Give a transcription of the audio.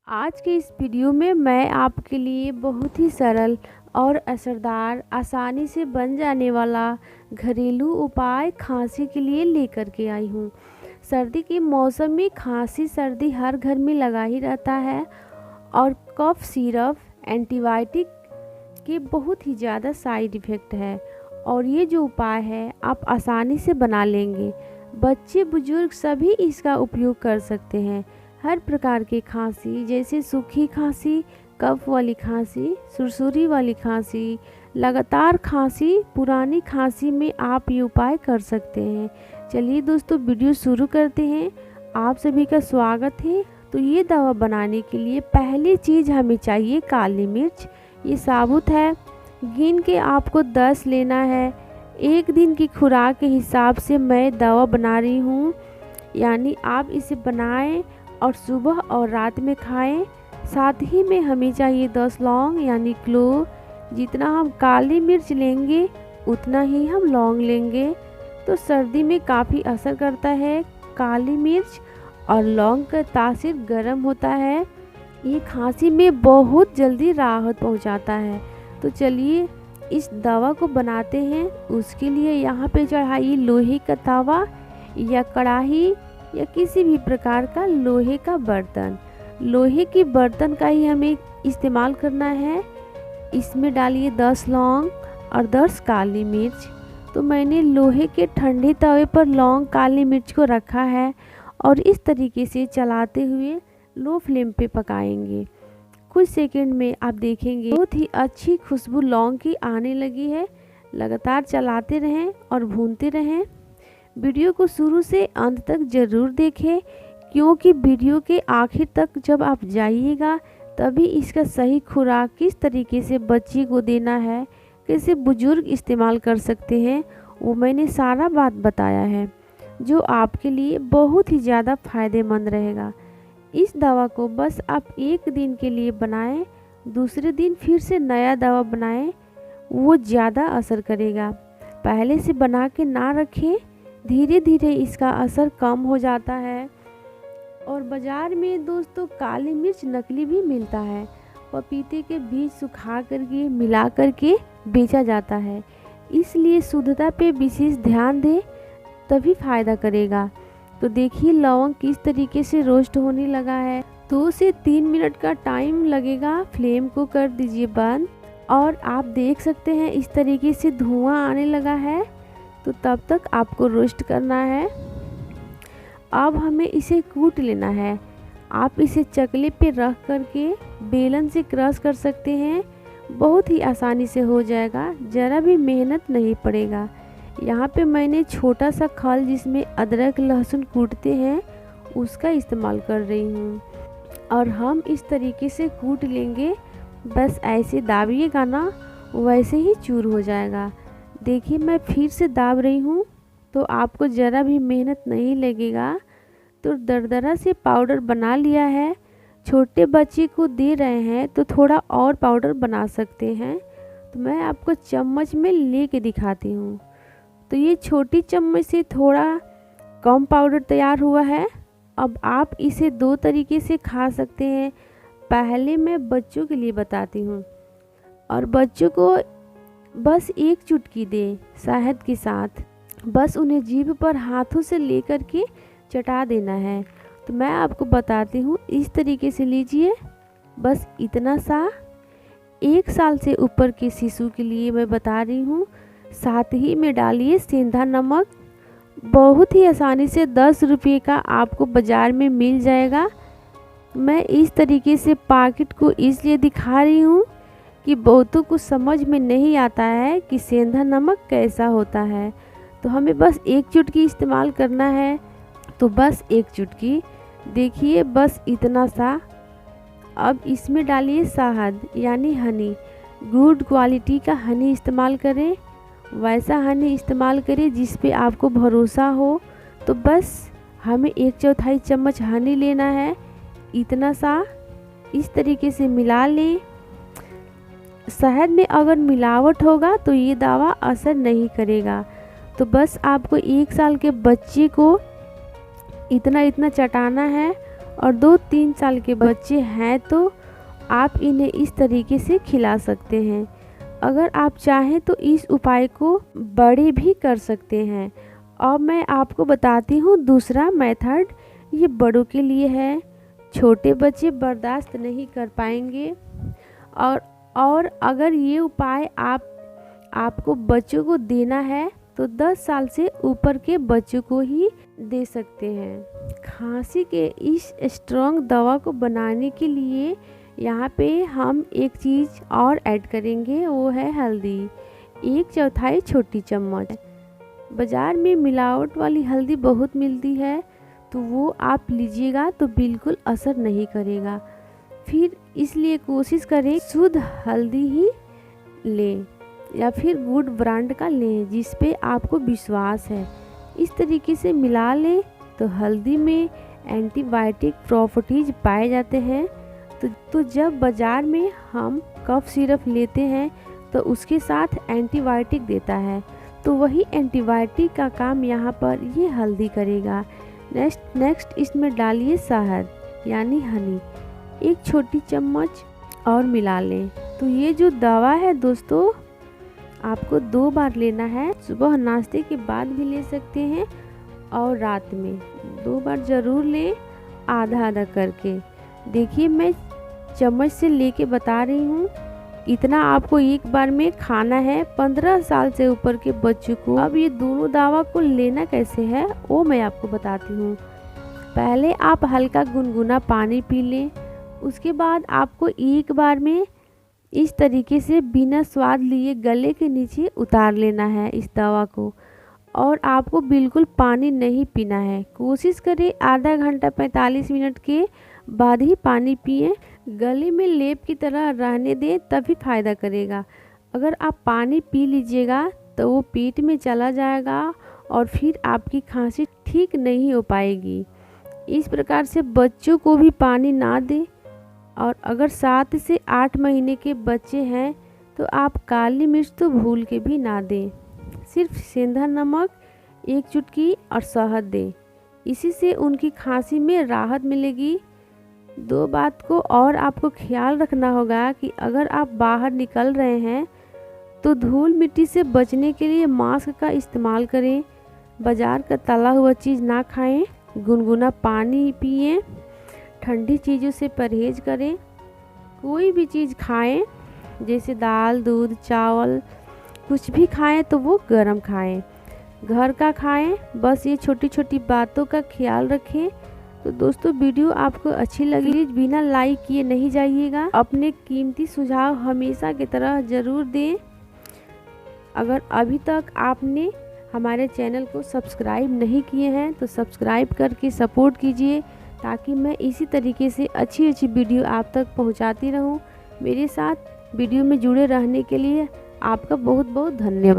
आज के इस वीडियो में मैं आपके लिए बहुत ही सरल और असरदार आसानी से बन जाने वाला घरेलू उपाय खांसी के लिए लेकर के आई हूँ। सर्दी के मौसम में खांसी सर्दी हर घर में लगा ही रहता है और कफ सिरप एंटीबायोटिक के बहुत ही ज़्यादा साइड इफ़ेक्ट है और ये जो उपाय है आप आसानी से बना लेंगे। बच्चे बुजुर्ग सभी इसका उपयोग कर सकते हैं। हर प्रकार की खांसी जैसे सूखी खांसी, कफ वाली खांसी, सुरसुरी वाली खांसी, लगातार खांसी, पुरानी खांसी में आप ये उपाय कर सकते हैं। चलिए दोस्तों वीडियो शुरू करते हैं। आप सभी का स्वागत है। तो ये दवा बनाने के लिए पहली चीज़ हमें चाहिए काली मिर्च। ये साबुत है, गिन के आपको 10 लेना है। एक दिन की खुराक के हिसाब से मैं दवा बना रही हूँ, यानी आप इसे बनाएं और सुबह और रात में खाएं। साथ ही में हमें चाहिए 10 लौंग यानी क्लोव। जितना हम काली मिर्च लेंगे उतना ही हम लौंग लेंगे। तो सर्दी में काफ़ी असर करता है काली मिर्च और लौंग का तासीर गर्म होता है। ये खांसी में बहुत जल्दी राहत पहुंचाता है। तो चलिए इस दवा को बनाते हैं। उसके लिए यहाँ पे चढ़ाइए लोहे का तवा या कढ़ाई या किसी भी प्रकार का लोहे का बर्तन। लोहे के बर्तन का ही हमें इस्तेमाल करना है। इसमें डालिए 10 लौंग और 10 काली मिर्च। तो मैंने लोहे के ठंडे तवे पर लौंग काली मिर्च को रखा है और इस तरीके से चलाते हुए लो फ्लेम पे पकाएंगे। कुछ सेकंड में आप देखेंगे बहुत ही अच्छी खुशबू लौंग की आने लगी है। लगातार चलाते रहें और भूनते रहें। वीडियो को शुरू से अंत तक ज़रूर देखें, क्योंकि वीडियो के आखिर तक जब आप जाइएगा तभी इसका सही खुराक किस तरीके से बच्चे को देना है, कैसे बुजुर्ग इस्तेमाल कर सकते हैं, वो मैंने सारा बात बताया है, जो आपके लिए बहुत ही ज़्यादा फ़ायदेमंद रहेगा। इस दवा को बस आप एक दिन के लिए बनाएं, दूसरे दिन फिर से नया दवा बनाएं, वो ज़्यादा असर करेगा। पहले से बना के ना रखें, धीरे धीरे इसका असर कम हो जाता है। और बाज़ार में दोस्तों काली मिर्च नकली भी मिलता है। पपीते के बीज सुखा करके मिला करके बेचा जाता है, इसलिए शुद्धता पे विशेष ध्यान दें, तभी फ़ायदा करेगा। तो देखिए लौंग किस तरीके से रोस्ट होने लगा है। 2 से 3 मिनट का टाइम लगेगा। फ्लेम को कर दीजिए बंद और आप देख सकते हैं इस तरीके से धुआं आने लगा है। तो तब तक आपको रोस्ट करना है। अब हमें इसे कूट लेना है। आप इसे चकले पे रख करके बेलन से क्रश कर सकते हैं। बहुत ही आसानी से हो जाएगा, ज़रा भी मेहनत नहीं पड़ेगा। यहाँ पे मैंने छोटा सा खल जिसमें अदरक लहसुन कूटते हैं उसका इस्तेमाल कर रही हूँ और हम इस तरीके से कूट लेंगे। बस ऐसे दाबिएगा ना, वैसे ही चूर हो जाएगा। देखिए मैं फिर से दाब रही हूँ, तो आपको ज़रा भी मेहनत नहीं लगेगा। तो दरदरा से पाउडर बना लिया है। छोटे बच्चे को दे रहे हैं तो थोड़ा और पाउडर बना सकते हैं। तो मैं आपको चम्मच में ले के दिखाती हूँ। तो ये छोटी चम्मच से थोड़ा कम पाउडर तैयार हुआ है। अब आप इसे 2 तरीके से खा सकते हैं। पहले मैं बच्चों के लिए बताती हूँ, और बच्चों को बस 1 चुटकी दें शहद के साथ। बस उन्हें जीभ पर हाथों से लेकर के चटा देना है। तो मैं आपको बताती हूँ, इस तरीके से लीजिए, बस इतना सा। 1 साल से ऊपर के शिशु के लिए मैं बता रही हूँ। साथ ही में डालिए सेंधा नमक। बहुत ही आसानी से 10 रुपये का आपको बाज़ार में मिल जाएगा। मैं इस तरीके से पैकेट को इसलिए दिखा रही हूँ कि बहुतों को समझ में नहीं आता है कि सेंधा नमक कैसा होता है। तो हमें बस 1 चुटकी इस्तेमाल करना है। तो बस 1 चुटकी, देखिए बस इतना सा। अब इसमें डालिए शहद यानी हनी। गुड क्वालिटी का हनी इस्तेमाल करें, वैसा हनी इस्तेमाल करें जिस पे आपको भरोसा हो। तो बस हमें 1/4 चम्मच हनी लेना है, इतना सा। इस तरीके से मिला लें। शहद में अगर मिलावट होगा तो ये दवा असर नहीं करेगा। तो बस आपको 1 साल के बच्चे को इतना इतना चटाना है और 2-3 साल के बच्चे हैं तो आप इन्हें इस तरीके से खिला सकते हैं। अगर आप चाहें तो इस उपाय को बड़े भी कर सकते हैं। और मैं आपको बताती हूँ दूसरा मेथड, ये बड़ों के लिए है। छोटे बच्चे बर्दाश्त नहीं कर पाएंगे और अगर ये उपाय आपको बच्चों को देना है तो 10 साल से ऊपर के बच्चों को ही दे सकते हैं। खांसी के इस स्ट्रॉन्ग दवा को बनाने के लिए यहाँ पे हम एक चीज़ और ऐड करेंगे, वो है हल्दी। 1/4 छोटी चम्मच। बाज़ार में मिलावट वाली हल्दी बहुत मिलती है तो वो आप लीजिएगा तो बिल्कुल असर नहीं करेगा। फिर इसलिए कोशिश करें शुद्ध हल्दी ही लें या फिर गुड ब्रांड का लें जिस पे आपको विश्वास है। इस तरीके से मिला लें तो हल्दी में एंटीबायोटिक प्रॉपर्टीज पाए जाते हैं। तो जब बाज़ार में हम कफ सिरप लेते हैं तो उसके साथ एंटीबायोटिक देता है, तो वही एंटीबायोटिक का काम यहाँ पर ये हल्दी करेगा। नेक्स्ट इसमें डालिए शहद यानी हनी, 1 छोटी चम्मच और मिला लें। तो ये जो दवा है दोस्तों आपको 2 बार लेना है। सुबह नाश्ते के बाद भी ले सकते हैं और रात में 2 बार ज़रूर लें, आधा आधा करके। देखिए मैं चम्मच से लेके बता रही हूँ, इतना आपको एक बार में खाना है 15 साल से ऊपर के बच्चों को। अब ये दोनों दवा को लेना कैसे है वो मैं आपको बताती हूँ। पहले आप हल्का गुनगुना पानी पी लें, उसके बाद आपको एक बार में इस तरीके से बिना स्वाद लिए गले के नीचे उतार लेना है इस दवा को। और आपको बिल्कुल पानी नहीं पीना है। कोशिश करें आधा घंटा 45 मिनट के बाद ही पानी पिएं। गले में लेप की तरह रहने दें तभी फ़ायदा करेगा। अगर आप पानी पी लीजिएगा तो वो पेट में चला जाएगा और फिर आपकी खांसी ठीक नहीं हो पाएगी। इस प्रकार से बच्चों को भी पानी ना दें। और अगर 7 से 8 महीने के बच्चे हैं तो आप काली मिर्च तो भूल के भी ना दें। सिर्फ सेंधा नमक 1 चुटकी और शहद दें, इसी से उनकी खांसी में राहत मिलेगी। 2 बात को और आपको ख्याल रखना होगा कि अगर आप बाहर निकल रहे हैं तो धूल मिट्टी से बचने के लिए मास्क का इस्तेमाल करें। बाज़ार का तला हुआ चीज़ ना खाएं, गुनगुना पानी पिएं, ठंडी चीज़ों से परहेज करें। कोई भी चीज़ खाएं जैसे दाल, दूध, चावल, कुछ भी खाएं तो वो गर्म खाएं, घर का खाएं। बस ये छोटी छोटी बातों का ख्याल रखें। तो दोस्तों वीडियो आपको अच्छी लगी बिना लाइक किए नहीं जाइएगा। अपने कीमती सुझाव हमेशा की तरह ज़रूर दें। अगर अभी तक आपने हमारे चैनल को सब्सक्राइब नहीं किए हैं तो सब्सक्राइब करके सपोर्ट कीजिए ताकि मैं इसी तरीके से अच्छी अच्छी वीडियो आप तक पहुंचाती रहूं। मेरे साथ वीडियो में जुड़े रहने के लिए आपका बहुत बहुत धन्यवाद।